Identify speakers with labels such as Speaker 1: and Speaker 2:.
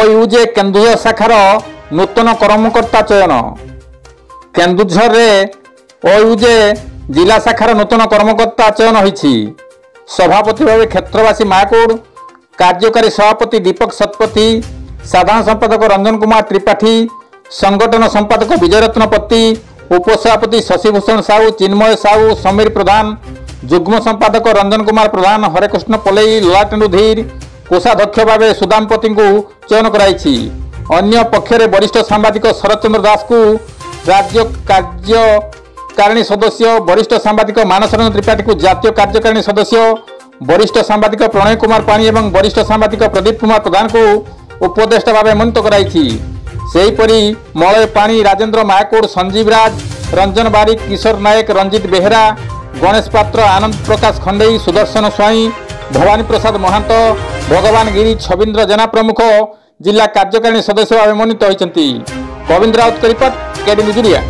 Speaker 1: ओयूजे केन्दुझर शाखार नूतन कर्मकर्ता चयन। केन्दुझर ओयूजे जिला शाखार नूतन कर्मकर्ता चयन होईछि। सभापति भाव क्षेत्रवासी मायाकोड़, कार्यकारी सभापति दीपक शतपथी, साधारण संपादक रंजन कुमार त्रिपाठी, संगठन संपादक विजयरत्न पति, उपसभापति शशिभूषण साहू, चिन्मय साहू, समीर प्रधान, जुग्म संपादक रंजन कुमार प्रधान, हरेकृष्ण पलई, ललाटेन्दु धीर, कोषाध्यक्ष भाव सुदामपति को चयन कराइछि। अन्य पक्षरे वरिष्ठ सांबादिक शरद चंद्र दास को राज्य कार्यकारिणी सदस्य, वरिष्ठ सांबादिक मानस रंजन त्रिपाठी को जातीय कार्यकारिणी सदस्य, वरिष्ठ सांबादिक प्रणय कुमार पाणी एवं वरिष्ठ सांबादिक प्रदीप कुमार प्रधान को उपदेष्टा भाव मनोनीत कराइछि। सेहीपरि मलय पाणी, राजेन्द्र मायाकोड़, संजीव राज, रंजन बारिक, किशोर नायक, रंजित बेहेरा, गणेश पात्र, आनंद प्रकाश खंडेई, सुदर्शन स्वाई, भवानी प्रसाद महांत, भगवान गिरी, छविन्द्र जेना प्रमुख जिला कार्यकारिणी सदस्य भाव मनोनीत होइछन्ति। Govind Raut report, KD news.